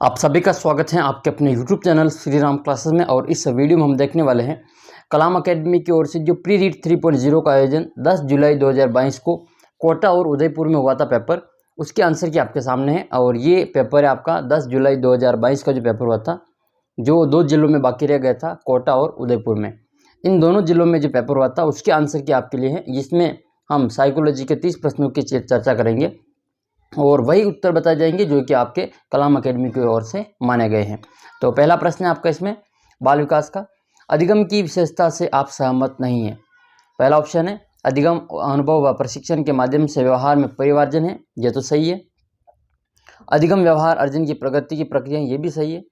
आप सभी का स्वागत है आपके अपने YouTube channel Shri Ram classes में। और इस वीडियो में हम देखने वाले हैं कलाम अकेडमी की ओर से जो प्री रीड 3.0 का आयोजन 10 जुलाई 2022 को कोटा और उदयपुर में हुआ था पेपर, उसके आंसर की आपके सामने है। और ये पेपर है आपका 10 जुलाई 2022 का जो पेपर हुआ था, जो 2 जिलों में बाकी रह गया था, कोटा और उदयपुर में। इन दोनों जिलों में जो पेपर हुआ था उसके आंसर की आपके लिए है, जिसमें हम साइकोलॉजी के 30 प्रश्नों की चर्चा करेंगे और वही उत्तर बताए जाएंगे जो कि आपके कलाम अकेडमी की ओर से माने गए हैं। तो पहला प्रश्न है आपका इसमें बाल विकास का, अधिगम की विशेषता से आप सहमत नहीं हैं। पहला ऑप्शन है अधिगम अनुभव व प्रशिक्षण के माध्यम से व्यवहार में परिवर्तन है, यह तो सही है। अधिगम व्यवहार अर्जन की प्रगति की प्रक्रिया, ये भी सही है।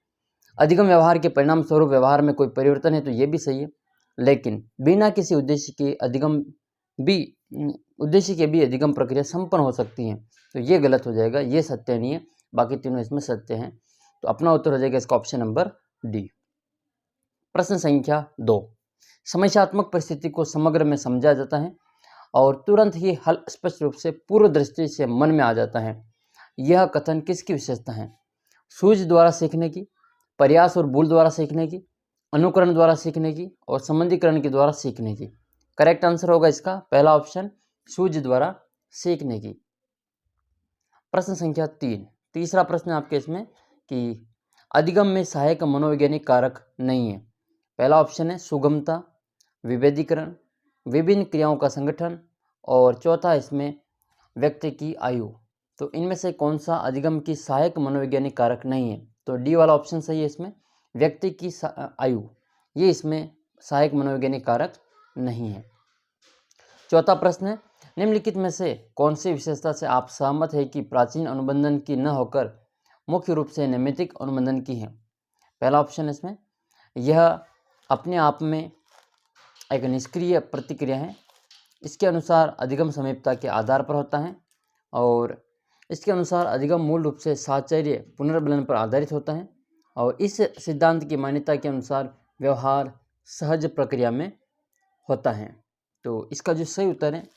अधिगम व्यवहार के परिणाम स्वरूप व्यवहार में कोई परिवर्तन है, तो ये भी सही है। लेकिन बिना किसी उद्देश्य के भी अधिगम प्रक्रिया संपन्न हो सकती है, तो ये गलत हो जाएगा, ये सत्य नहीं है। बाकी तीनों इसमें सत्य हैं। तो अपना उत्तर हो जाएगा इसका ऑप्शन नंबर डी। प्रश्न संख्या 2, समस्यात्मक परिस्थिति को समग्र में समझा जाता है और तुरंत ही हल स्पष्ट रूप से पूर्व दृष्टि से मन में आ जाता है। यह कथन किसकी विशेषता है? सूझ द्वारा सीखने की, प्रयास और भूल द्वारा सीखने की, अनुकरण द्वारा सीखने की और संबंधीकरण के द्वारा सीखने की। करेक्ट आंसर होगा इसका पहला ऑप्शन, सूझ द्वारा सीखने की। प्रश्न संख्या 3, तीसरा प्रश्न आपके इसमें कि अधिगम में सहायक मनोवैज्ञानिक कारक नहीं है। पहला ऑप्शन है सुगमता, विभेदीकरण, विभिन्न क्रियाओं का संगठन और चौथा इसमें व्यक्ति की आयु। तो इनमें से कौन सा अधिगम की सहायक मनोवैज्ञानिक कारक नहीं है? तो डी वाला ऑप्शन सही है। इसमें व्यक्ति की आयु, ये इसमें सहायक मनोवैज्ञानिक कारक नहीं है। चौथा प्रश्न है निम्नलिखित में से कौन सी विशेषता से आप सहमत है कि प्राचीन अनुबंधन की न होकर मुख्य रूप से नैमित्तिक अनुबंधन की है? पहला ऑप्शन इसमें यह अपने आप में एक निष्क्रिय प्रतिक्रिया है, इसके अनुसार अधिगम समीपता के आधार पर होता है और इसके अनुसार अधिगम मूल रूप से साहचर्य पुनर्बलन पर आधारित होता है और इस सिद्धांत की मान्यता के अनुसार व्यवहार सहज प्रक्रिया में होता है। तो इसका जो सही उत्तर है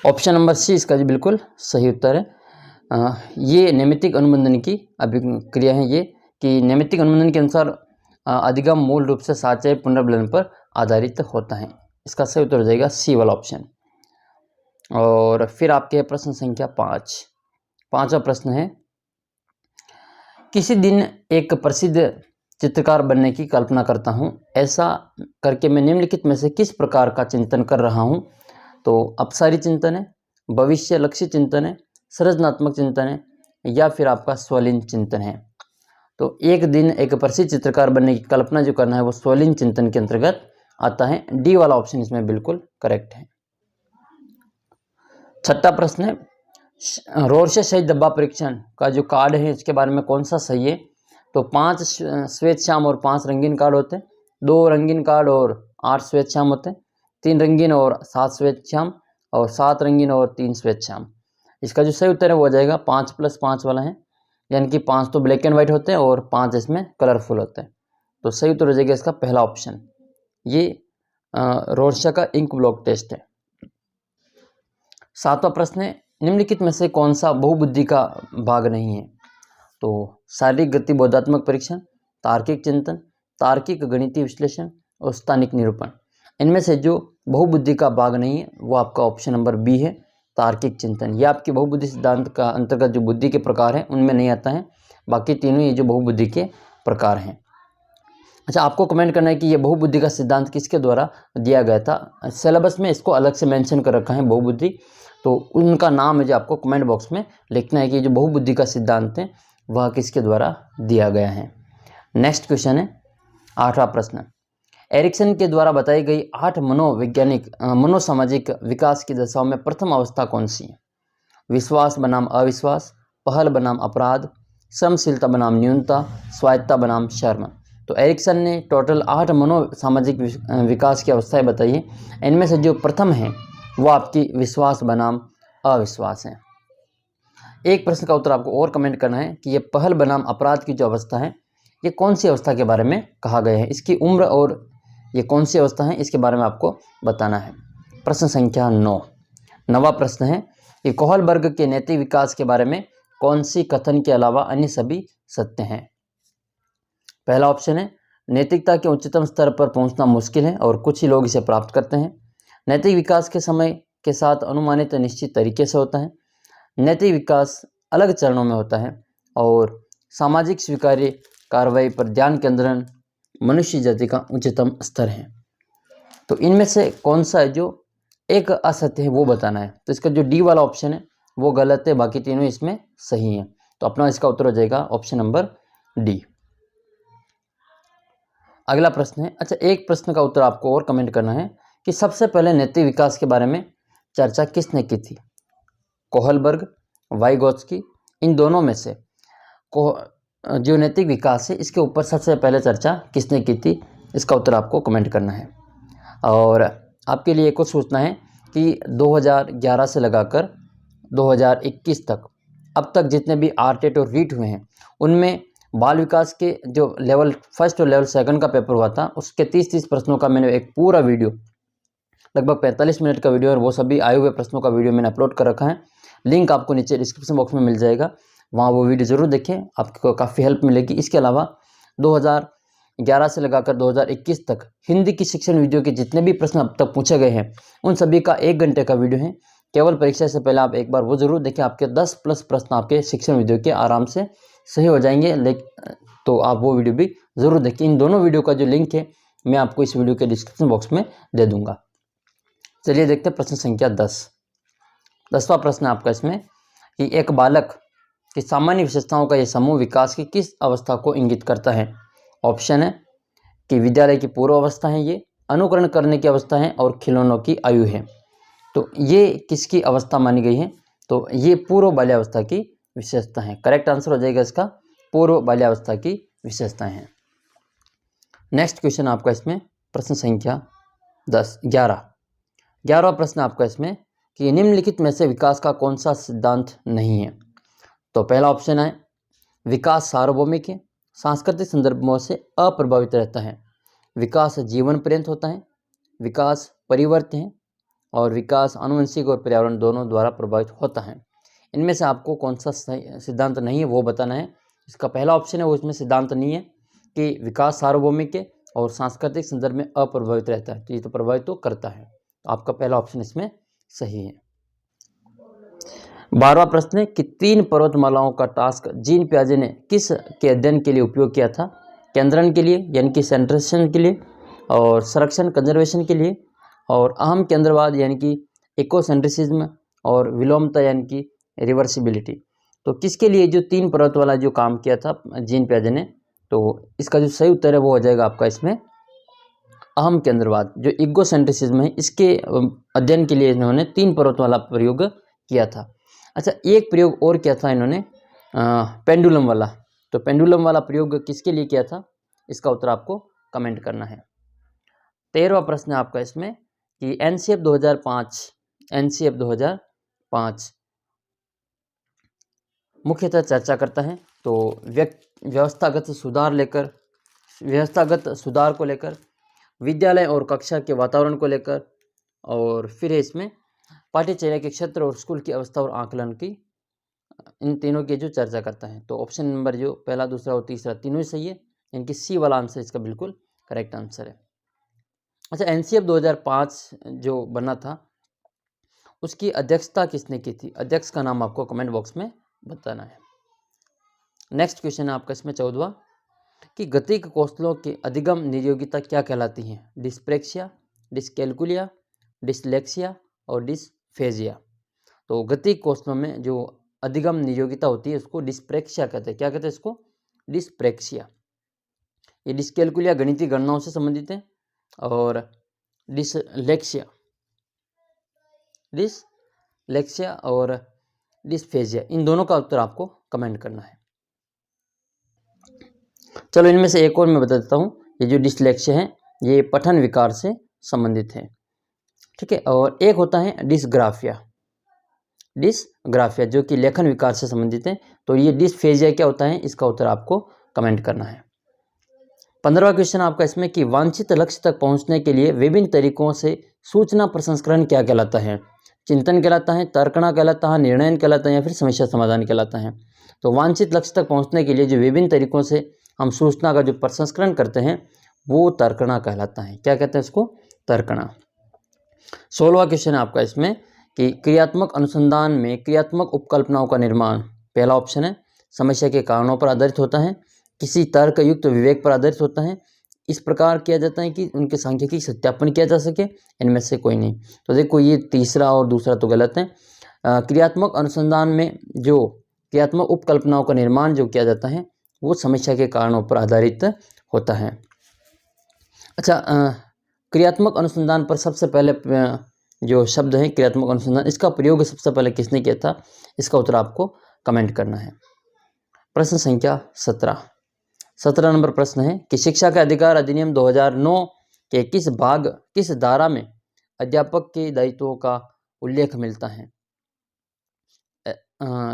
ऑप्शन नंबर सी, इसका जो बिल्कुल सही उत्तर है। ये नैमित्तिक अनुबंधन की अभिक्रिया है, ये कि नैमित्तिक अनुबंधन के अनुसार अधिगम मूल रूप से साहचर्य पुनर्बलन पर आधारित होता है। इसका सही उत्तर हो जाएगा सी वाला ऑप्शन। और फिर आपके प्रश्न संख्या 5, पांचवा प्रश्न है किसी दिन एक प्रसिद्ध चित्रकार बनने की कल्पना करता हूँ, ऐसा करके मैं निम्नलिखित में से किस प्रकार का चिंतन कर रहा हूँ? तो अपसारी चिंतन है, भविष्य लक्ष्य चिंतन है, सृजनात्मक चिंतन है या फिर आपका स्वलीन चिंतन है। तो एक दिन एक प्रसिद्ध चित्रकार बनने की कल्पना जो करना है वो स्वलीन चिंतन के अंतर्गत आता है। डी वाला ऑप्शन इसमें बिल्कुल करेक्ट है। छठा प्रश्न है रोर्शे सही डब्बा परीक्षण का जो कार्ड है इसके बारे में कौन सा सही है? तो 5 श्वेत श्याम और 5 रंगीन कार्ड होते हैं, 2 रंगीन कार्ड और 8 श्वेत श्याम होते हैं, 3 रंगीन और 7 श्वेत श्याम और 7 रंगीन और 3 श्वेत श्याम। इसका जो सही उत्तर है वो हो जाएगा 5+5 वाला है, यानी कि 5 तो ब्लैक एंड वाइट होते हैं और 5 इसमें कलरफुल होते हैं। तो सही उत्तर हो जाएगा इसका पहला ऑप्शन, ये रोर्शे का इंक ब्लॉक टेस्ट है। सातवां प्रश्न है निम्नलिखित में से कौन सा बहुबुद्धि का भाग नहीं है? तो शारीरिक गति बोधात्मक परीक्षण, तार्किक चिंतन, तार्किक गणितीय विश्लेषण और स्थानिक निरूपण। इनमें से जो बहुबुद्धि का भाग नहीं है वो आपका ऑप्शन नंबर बी है, तार्किक चिंतन। ये आपकी बहुबुद्धि सिद्धांत का अंतर्गत जो बुद्धि के प्रकार हैं उनमें नहीं आता है, बाकी तीनों ये जो बहुबुद्धि के प्रकार हैं। अच्छा, आपको कमेंट करना है कि ये बहुबुद्धि का सिद्धांत किसके द्वारा दिया गया था। सिलेबस में इसको अलग से मेंशन कर रखा है बहुबुद्धि, तो उनका नाम मुझे आपको कमेंट बॉक्स में लिखना है कि जो बहुबुद्धि का सिद्धांत है वह किसके द्वारा दिया गया है। नेक्स्ट क्वेश्चन है 8वां प्रश्न, एरिक्सन के द्वारा बताई गई 8 मनोसामाजिक विकास की दशाओं में प्रथम अवस्था कौन सी है? विश्वास बनाम अविश्वास, पहल बनाम अपराध, श्रमशीलता बनाम न्यूनता, स्वायत्ता बनाम शर्म। तो एरिक्सन ने टोटल 8 मनोसामाजिक विकास की अवस्थाएं बताई है। इनमें से जो प्रथम है वो आपकी विश्वास बनाम अविश्वास है। एक प्रश्न का उत्तर आपको और कमेंट करना है कि ये पहल बनाम अपराध की जो अवस्था है ये कौन सी अवस्था के बारे में कहा गया है, इसकी उम्र और ये कौन सी अवस्था है इसके बारे में आपको बताना है। प्रश्न संख्या 9, नवा प्रश्न है कि कोहलबर्ग के नैतिक विकास के बारे में कौन सी कथन के अलावा अन्य सभी सत्य हैं? पहला ऑप्शन है नैतिकता के उच्चतम स्तर पर पहुंचना मुश्किल है और कुछ ही लोग इसे प्राप्त करते हैं। नैतिक विकास के समय के साथ अनुमानित निश्चित तरीके से होता है। नैतिक विकास अलग चरणों में होता है और सामाजिक स्वीकार्य कार्रवाई पर ध्यान केंद्रण मनुष्य जाति का उच्चतम स्तर है। तो इनमें से कौन सा है जो एक असत्य है वो बताना है। तो इसका जो डी वाला ऑप्शन है वो गलत है, बाकी तीनों इसमें सही हैं। तो अपना इसका उत्तर हो जाएगा ऑप्शन नंबर डी। अगला प्रश्न है, अच्छा एक प्रश्न का उत्तर आपको और कमेंट करना है कि सबसे पहले नैतिक विकास के बारे में चर्चा किसने की थी? कोहलबर्ग, वाइगोत्स्की, इन दोनों में से जो नैतिक विकास है इसके ऊपर सबसे पहले चर्चा किसने की थी? इसका उत्तर आपको कमेंट करना है। और आपके लिए कुछ सोचना है कि 2011 से लगाकर 2021 तक अब तक जितने भी आरटेट और रीट हुए हैं उनमें बाल विकास के जो लेवल फर्स्ट और लेवल सेकंड का पेपर हुआ था उसके 30 प्रश्नों का मैंने एक पूरा वीडियो लगभग 45 मिनट का वीडियो और वो सभी आए हुए प्रश्नों का वीडियो मैंने अपलोड कर रखा है। लिंक आपको नीचे डिस्क्रिप्शन बॉक्स में मिल जाएगा, वहाँ वो वीडियो ज़रूर देखें, आपको काफ़ी हेल्प मिलेगी। इसके अलावा 2011 से लगाकर 2021 तक हिंदी की शिक्षण वीडियो के जितने भी प्रश्न अब तक पूछे गए हैं उन सभी का 1 घंटे का वीडियो है। केवल परीक्षा से पहले आप एक बार वो ज़रूर देखें, आपके 10+ प्रश्न आपके शिक्षण वीडियो के आराम से सही हो जाएंगे। तो आप वो वीडियो भी ज़रूर देखें। इन दोनों वीडियो का जो लिंक है मैं आपको इस वीडियो के डिस्क्रिप्शन बॉक्स में दे दूंगा। चलिए देखते हैं प्रश्न संख्या 10वां प्रश्न आपका इसमें कि एक बालक की सामान्य विशेषताओं का यह समूह विकास की किस अवस्था को इंगित करता है? ऑप्शन है कि विद्यालय की पूर्व अवस्था है, ये अनुकरण करने की अवस्था है और खिलौनों की आयु है। तो ये किसकी अवस्था मानी गई है? तो ये पूर्व बाल्यावस्था की विशेषता है। करेक्ट आंसर हो जाएगा इसका पूर्व बाल्यावस्था की विशेषताएं हैं। नेक्स्ट क्वेश्चन आपका इसमें प्रश्न संख्या 11वां प्रश्न आपका इसमें कि निम्नलिखित में से विकास का कौन सा सिद्धांत नहीं है? तो पहला ऑप्शन है विकास सार्वभौमिक है, सांस्कृतिक संदर्भों से अप्रभावित रहता है, विकास जीवन पर्यंत होता है, विकास परिवर्तन है और विकास आनुवंशिक और पर्यावरण दोनों द्वारा प्रभावित होता है। इनमें से आपको कौन सा सिद्धांत नहीं है वो बताना है। इसका पहला ऑप्शन है वो इसमें सिद्धांत नहीं है कि विकास सार्वभौमिक है और सांस्कृतिक संदर्भ में अप्रभावित रहता है, तो ये तो प्रभावित तो करता है। तो आपका पहला ऑप्शन इसमें सही है। 12वां प्रश्न है कि 3 पर्वतमालाओं का टास्क जीन पियाजे ने किस के अध्ययन के लिए उपयोग किया था? केंद्रण के लिए यानी कि सेंट्रेशन के लिए, और संरक्षण कंजर्वेशन के लिए, और अहम केंद्रवाद यानी कि इकोसेंट्रिसिज्म, और विलोमता यानी कि रिवर्सिबिलिटी। तो किसके लिए जो 3 पर्वत वाला जो काम किया था जीन पियाजे ने? तो इसका जो सही उत्तर है वो हो जाएगा आपका इसमें अहम केंद्रवाद। जो इकोसेंट्रिसिज्म है इसके अध्ययन के लिए इन्होंने 3 पर्वत वाला प्रयोग किया था। अच्छा एक प्रयोग और किया था इन्होंने पेंडुलम वाला। तो पेंडुलम वाला प्रयोग किसके लिए किया था? इसका उत्तर आपको कमेंट करना है। 13वां प्रश्न है आपका इसमें कि एनसीएफ 2005 मुख्यतः चर्चा करता है तो व्यवस्थागत सुधार को लेकर, विद्यालय और कक्षा के वातावरण को लेकर, और फिर इसमें पाठ्यचर्या के क्षेत्र और स्कूल की अवस्था और आकलन की, इन तीनों की जो चर्चा करता है। तो ऑप्शन नंबर जो पहला, दूसरा और तीसरा तीनों ही सही है, इनकी सी वाला आंसर इसका बिल्कुल करेक्ट आंसर है। अच्छा एनसीएफ 2005 जो बना था उसकी अध्यक्षता किसने की थी? अध्यक्ष का नाम आपको कमेंट बॉक्स में बताना है। नेक्स्ट क्वेश्चन है आपका इसमें 14वां कि गतिक कौशलों के अधिगम नियोगिता क्या कहलाती है? डिस्प्रेक्सिया, डिस्कैल्कुलिया, डिसलेक्सिया और डिसफेजिया। तो गतिक कौशलों में जो अधिगम नियोगिता होती है उसको डिस्प्रेक्सिया कहते हैं। क्या कहते हैं इसको? डिस्प्रेक्सिया। ये डिस्कैल्कुलिया गणितीय गणनाओं से संबंधित है और डिसलेक्सिया और डिसफेजिया, इन दोनों का उत्तर आपको कमेंट करना है। चलो इनमें से एक और मैं बता देता हूँ। ये जो डिसलेक्सिया है ये पठन विकार से संबंधित है, ठीक है। और एक होता है डिसग्राफिया जो कि लेखन विकार से संबंधित है। तो ये डिसफेजिया क्या होता है? इसका उत्तर आपको कमेंट करना है। 15वां क्वेश्चन आपका इसमें कि वांछित लक्ष्य तक पहुंचने के लिए विभिन्न तरीकों से सूचना प्रसंस्करण क्या कहलाता है? चिंतन कहलाता है, तर्कणा कहलाता है, निर्णयन कहलाता है या फिर समस्या समाधान कहलाता है। तो वांछित लक्ष्य तक पहुंचने के लिए जो विभिन्न तरीकों से हम सूचना का जो प्रसंस्करण करते हैं वो तर्कणा कहलाता है। क्या कहते हैं उसको? तर्कणा। 16वां क्वेश्चन है आपका इसमें कि क्रियात्मक अनुसंधान में क्रियात्मक उपकल्पनाओं का निर्माण, पहला ऑप्शन है समस्या के कारणों पर आधारित होता है, किसी तर्कयुक्त विवेक पर आधारित होता है, इस प्रकार किया जाता है कि उनके सांख्यिकी सत्यापन किया जा सके, इनमें से कोई नहीं। तो देखो ये तीसरा और दूसरा तो गलत है। क्रियात्मक अनुसंधान में जो क्रियात्मक उपकल्पनाओं का निर्माण जो किया जाता है वो समस्या के कारणों पर आधारित होता है। अच्छा, क्रियात्मक अनुसंधान पर सबसे पहले जो शब्द है क्रियात्मक अनुसंधान, इसका प्रयोग सबसे पहले किसने किया था? इसका उत्तर आपको कमेंट करना है। प्रश्न संख्या 17 नंबर प्रश्न है कि शिक्षा के अधिकार अधिनियम 2009 के किस धारा में अध्यापक के दायित्वों का उल्लेख मिलता है?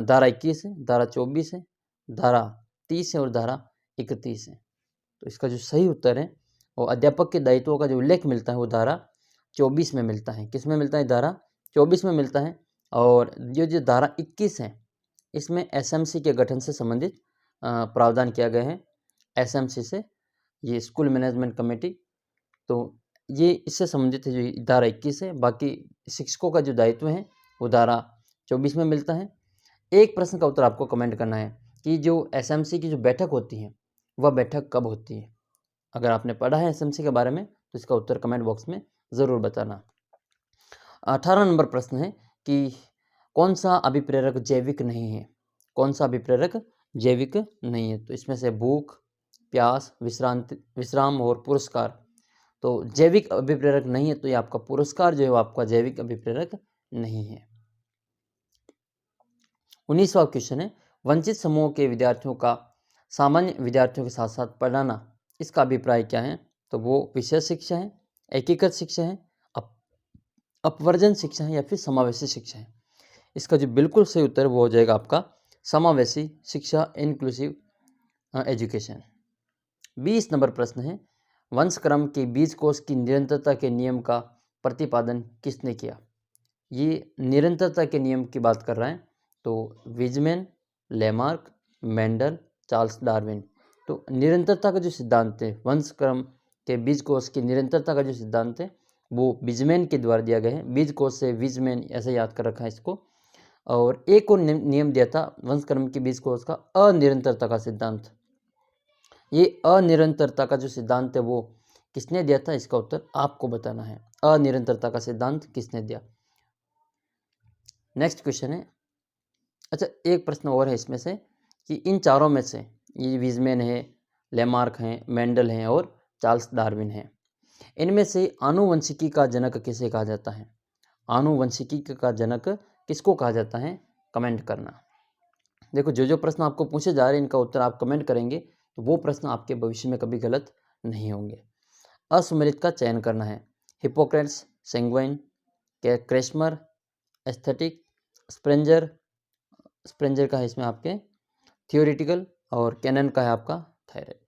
धारा 21 है, धारा 24 है, धारा 30 है और धारा 31 है। तो इसका जो सही उत्तर है वो अध्यापक के दायित्वों का जो उल्लेख मिलता है वो धारा 24 में मिलता है। किस में मिलता है? धारा 24 में मिलता है। और जो धारा 21 है इसमें एसएमसी के गठन से संबंधित प्रावधान किया गया है। एसएमसी से ये स्कूल मैनेजमेंट कमेटी, तो ये इससे संबंधित है जो धारा 21 है। बाकी शिक्षकों का जो दायित्व है वो धारा 24 में मिलता है। एक प्रश्न का उत्तर आपको कमेंट करना है कि जो एसएमसी की जो बैठक होती है वह बैठक कब होती है? अगर आपने पढ़ा है एसएमसी के बारे में तो इसका उत्तर कमेंट बॉक्स में ज़रूर बताना। 18 नंबर प्रश्न है कि कौन सा अभिप्रेरक जैविक नहीं है? कौन सा अभिप्रेरक जैविक नहीं है? तो इसमें से भूख, प्यास, विश्राम और पुरस्कार। तो जैविक अभिप्रेरक नहीं है तो ये आपका पुरस्कार जो है वो आपका जैविक अभिप्रेरक नहीं है। 19वां क्वेश्चन है वंचित समूह के विद्यार्थियों का सामान्य विद्यार्थियों के साथ साथ पढ़ाना, इसका अभिप्राय क्या है? तो वो विषय शिक्षा है, एकीकृत शिक्षा है, अपवर्जन शिक्षा है या फिर समावेशी शिक्षा है? इसका जो बिल्कुल सही उत्तर वो हो जाएगा आपका समावेशी शिक्षा, इंक्लूसिव एजुकेशन। 20 नंबर प्रश्न है वंशक्रम के बीजकोश की निरंतरता के नियम का प्रतिपादन किसने किया? ये निरंतरता के नियम की बात कर रहा है तो Weizmann, Lamarck, Mendel, Charles Darwin. तो निरंतरता का जो सिद्धांत है, वंशक्रम के बीजकोश की निरंतरता का जो सिद्धांत है वो विजमैन के द्वारा दिया गया है। बीजकोश से विजमैन ऐसे याद कर रखा है इसको। और एक और नियम दिया था वंशक्रम के बीजकोश का, अनिरंतरता का सिद्धांत। ये अनिरंतरता का जो सिद्धांत है वो किसने दिया था? इसका उत्तर आपको बताना है। अनिरंतरता का सिद्धांत किसने दिया? नेक्स्ट क्वेश्चन है, अच्छा एक प्रश्न और है इसमें से कि इन चारों में से, ये विजमैन है, लेमार्क हैं, मेंडल हैं और चार्ल्स डार्विन हैं, इनमें से आनुवंशिकी का जनक किसे कहा जाता है? आनुवंशिकी का जनक किसको कहा जाता है? कमेंट करना। देखो जो प्रश्न आपको पूछे जा रहे हैं इनका उत्तर आप कमेंट करेंगे तो वो प्रश्न आपके भविष्य में कभी गलत नहीं होंगे। असुमेलित का चयन करना है। हिपोक्रेट्स, सेंग्वाइन, क्रेस्मर, एस्थेटिक, स्प्रेंजर का है इसमें आपके थियोरिटिकल और कैनन का है आपका थायराइड।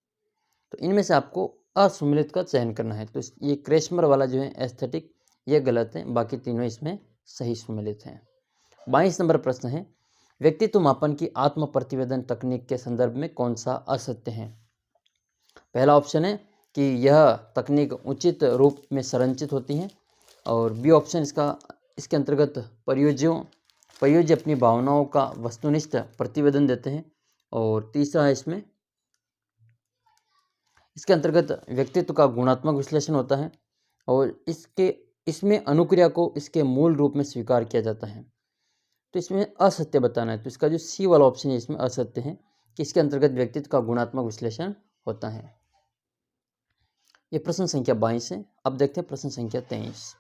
तो इनमें से आपको असुमेलित का चयन करना है। तो ये क्रेस्मर वाला जो है एस्थेटिक, ये गलत है, बाकी तीनों इसमें सही सुमेलित हैं। 22 नंबर प्रश्न है व्यक्तित्व मापन की आत्म प्रतिवेदन तकनीक के संदर्भ में कौन सा असत्य है? पहला ऑप्शन है कि यह तकनीक उचित रूप में संरचित होती है और बी ऑप्शन इसके अंतर्गत परियोज्य अपनी भावनाओं का वस्तुनिष्ठ प्रतिवेदन देते हैं और तीसरा है इसके अंतर्गत व्यक्तित्व का गुणात्मक विश्लेषण होता है और इसमें अनुक्रिया को इसके मूल रूप में स्वीकार किया जाता है। तो इसमें असत्य बताना है। तो इसका जो सी वाला ऑप्शन है इसमें असत्य है कि इसके अंतर्गत व्यक्तित्व का गुणात्मक विश्लेषण होता है। ये प्रश्न संख्या 22 है। अब देखते हैं प्रश्न संख्या 23।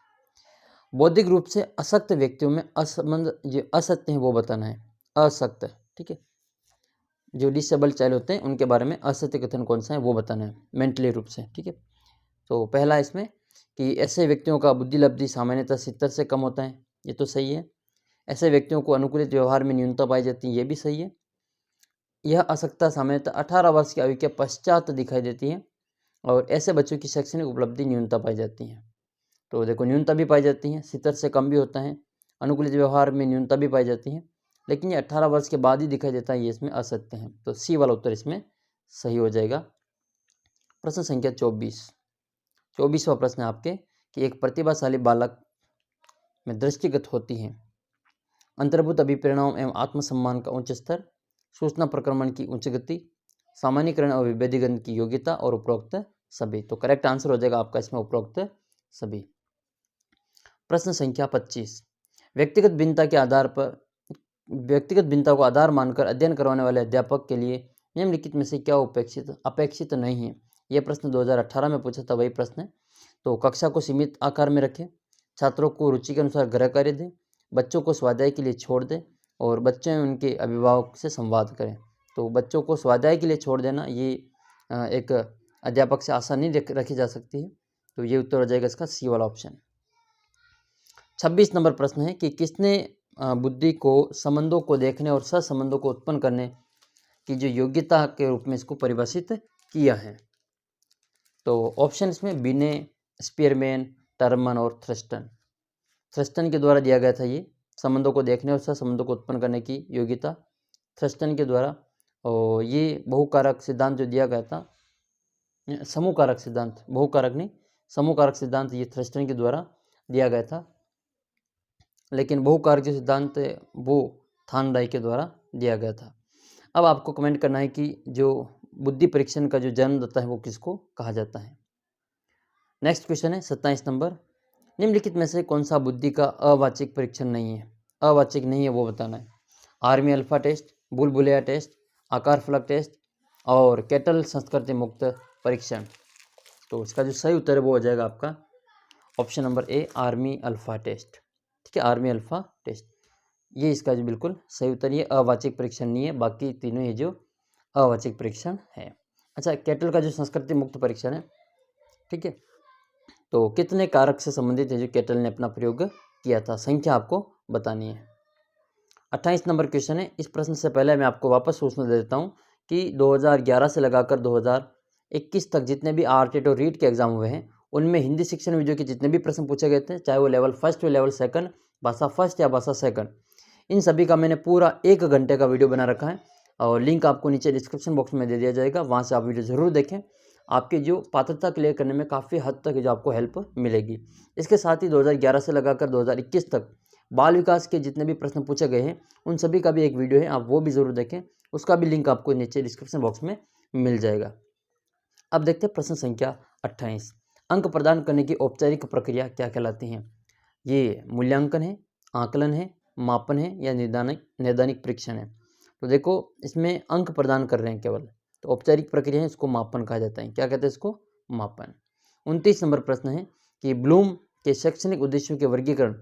बौद्धिक रूप से अशक्त व्यक्तियों में असंबंध जो असत्य है वो बताना है। अशक्त, ठीक है, जो डिसेबल चाइल्ड होते हैं उनके बारे में असत्य कथन कौन सा है वो बताना है मेंटली रूप से, ठीक है। तो पहला इसमें कि ऐसे व्यक्तियों का बुद्धि लब्धि सामान्यतः 70 से कम होता है, ये तो सही है। ऐसे व्यक्तियों को अनुकूलित व्यवहार में न्यूनता पाई जाती है, ये भी सही है। यह अशक्तता सामान्यतः 18 वर्ष की आयु के पश्चात दिखाई देती है और ऐसे बच्चों की शैक्षणिक उपलब्धि न्यूनता पाई जाती है। तो देखो न्यूनता भी पाई जाती है, 70 से कम भी होता है अनुकूलित व्यवहार में न्यूनता भी पाई जाती है, लेकिन ये 18 वर्ष के बाद ही दिखाई देता है, ये इसमें असत्य है। तो सी वाला उत्तर इसमें सही हो जाएगा। प्रश्न संख्या 24वां प्रश्न है आपके कि एक प्रतिभाशाली बालक में दृष्टिगत होती है अंतर्भूत अभिप्रेरणाओं एवं आत्मसम्मान का उच्च स्तर, सूचना प्रक्रमण की उच्च गति, सामान्यीकरण और विभेदीकरण की योग्यता और उपरोक्त सभी। तो करेक्ट आंसर हो जाएगा आपका इसमें उपरोक्त सभी। प्रश्न संख्या 25 व्यक्तिगत भिन्नता को आधार मानकर अध्ययन करवाने वाले अध्यापक के लिए निम्नलिखित में से क्या अपेक्षित नहीं है। यह प्रश्न 2018 में पूछा था, वही प्रश्न है। तो कक्षा को सीमित आकार में रखें, छात्रों को रुचि के अनुसार गृह कार्य दें, बच्चों को स्वाध्याय के लिए छोड़ दें और बच्चे उनके अभिभावक से संवाद करें। तो बच्चों को स्वाध्याय के लिए छोड़ देना ये एक अध्यापक से आशा नहीं रखी जा सकती है। तो ये उत्तर हो जाएगा इसका सी वाला ऑप्शन। 26 नंबर प्रश्न है कि किसने बुद्धि को संबंधों को देखने और सहसंबंधों को उत्पन्न करने की जो योग्यता के रूप में इसको परिभाषित किया है। तो ऑप्शन इसमें बिने, स्पीयरमैन, टर्मन और थ्रस्टन के द्वारा दिया गया था ये संबंधों को देखने और सहसंबंधों को उत्पन्न करने की योग्यता थ्रस्टन के द्वारा। और ये बहुकारक सिद्धांत जो दिया गया था, समूह कारक सिद्धांत, बहुकारक नहीं समूह कारक सिद्धांत, ये थ्रस्टन के द्वारा दिया गया था, लेकिन बहुकारक जो सिद्धांत वो थानराई के द्वारा दिया गया था। अब आपको कमेंट करना है कि जो बुद्धि परीक्षण का जो जन्मदाता है वो किसको कहा जाता है। नेक्स्ट क्वेश्चन है 27 नंबर, निम्नलिखित में से कौन सा बुद्धि का अवाचिक परीक्षण नहीं है, अवाचिक नहीं है वो बताना है। आर्मी अल्फा टेस्ट, बुलबुलिया टेस्ट, आकार फलक टेस्ट और केटल संस्कृति मुक्त परीक्षण। तो इसका जो सही उत्तर है वो हो जाएगा आपका option number A, army alpha test. ठीक है, आर्मी अल्फा टेस्ट ये इसका जो बिल्कुल सही उत्तर, ये अवाचिक परीक्षण नहीं है, बाकी तीनों ये जो अवाचिक परीक्षण है। अच्छा, केटल का जो संस्कृति मुक्त परीक्षण है, ठीक है, तो कितने कारक से संबंधित है जो केटल ने अपना प्रयोग किया था, संख्या आपको बतानी है। 28 नंबर क्वेश्चन है। इस प्रश्न से पहले मैं आपको वापस सूचना दे देता हूँ कि 2011 से लगाकर 2021 तक जितने भी आरटेट और रीट के एग्जाम हुए हैं उनमें हिंदी शिक्षण वीडियो के जितने भी प्रश्न पूछे गए थे, चाहे वो लेवल फर्स्ट या लेवल सेकंड, भाषा फर्स्ट या भाषा सेकंड, इन सभी का मैंने पूरा 1 घंटे का वीडियो बना रखा है और लिंक आपको नीचे डिस्क्रिप्शन बॉक्स में दे दिया जाएगा, वहाँ से आप वीडियो ज़रूर देखें। आपकी जो पात्रता क्लियर करने में काफ़ी हद तक जो आपको हेल्प मिलेगी। इसके साथ ही 2011 से लगाकर 2021 तक बाल विकास के जितने भी प्रश्न पूछे गए हैं उन सभी का भी एक वीडियो है, आप वो भी ज़रूर देखें, उसका भी लिंक आपको नीचे डिस्क्रिप्शन बॉक्स में मिल जाएगा। अब देखते हैं प्रश्न संख्या 28, अंक प्रदान करने की औपचारिक प्रक्रिया क्या कहलाती है। ये मूल्यांकन है, आकलन है, मापन है या नैदानिक परीक्षण है। तो देखो इसमें अंक प्रदान कर रहे हैं केवल, तो औपचारिक प्रक्रिया है, इसको मापन कहा जाता है। क्या कहते हैं इसको? मापन। 29 नंबर प्रश्न है कि ब्लूम के शैक्षणिक उद्देश्यों के वर्गीकरण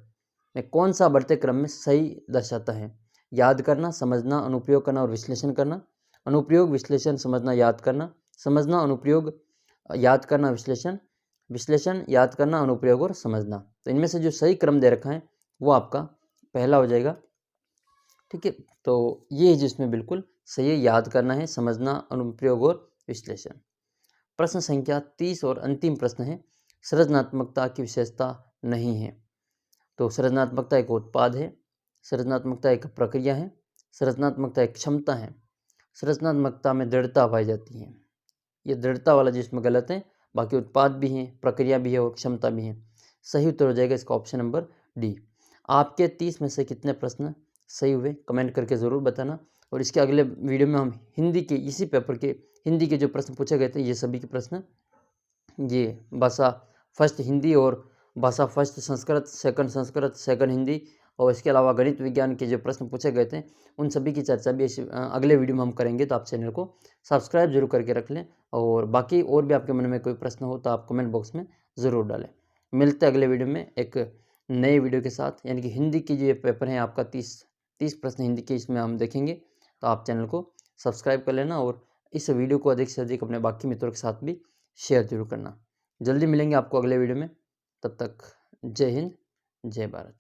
में कौन सा बढ़ते क्रम में सही दर्शाता है। याद करना, समझना, अनुप्रयोग करना और विश्लेषण करना, अनुप्रयोग, विश्लेषण, समझना, याद करना, समझना, अनुप्रयोग, याद करना, विश्लेषण, विश्लेषण, याद करना, अनुप्रयोग और समझना। तो इनमें से जो सही क्रम दे रखा है वो आपका पहला हो जाएगा। ठीक है, तो ये जिसमें बिल्कुल सही है, याद करना है, समझना, अनुप्रयोग और विश्लेषण। प्रश्न संख्या 30 और अंतिम प्रश्न है, सृजनात्मकता की विशेषता नहीं है। तो सृजनात्मकता एक उत्पाद है, सृजनात्मकता एक प्रक्रिया है, सृजनात्मकता एक क्षमता है, सृजनात्मकता में दृढ़ता पाई जाती है। ये दृढ़ता वाला जिसमें गलत है, बाकी उत्पाद भी हैं, प्रक्रिया भी है और क्षमता भी है। सही उत्तर हो जाएगा इसका ऑप्शन नंबर डी। आपके 30 में से कितने प्रश्न सही हुए कमेंट करके ज़रूर बताना। और इसके अगले वीडियो में हम हिंदी के इसी पेपर के हिंदी के जो प्रश्न पूछे गए थे ये सभी के प्रश्न, ये भाषा फर्स्ट हिंदी और भाषा फर्स्ट संस्कृत, सेकंड हिंदी और इसके अलावा गणित विज्ञान के जो प्रश्न पूछे गए थे उन सभी की चर्चा भी अगले वीडियो में हम करेंगे। तो आप चैनल को सब्सक्राइब जरूर करके रख लें और बाकी और भी आपके मन में कोई प्रश्न हो तो आप कमेंट बॉक्स में ज़रूर डालें। मिलते हैं अगले वीडियो में एक नए वीडियो के साथ, यानी कि हिंदी की जो ये पेपर है आपका 30 प्रश्न हिंदी के, इसमें हम देखेंगे। तो आप चैनल को सब्सक्राइब कर लेना और इस वीडियो को अधिक से अधिक अपने बाकी मित्रों के साथ भी शेयर जरूर करना। जल्दी मिलेंगे आपको अगले वीडियो में, तब तक जय हिंद, जय भारत।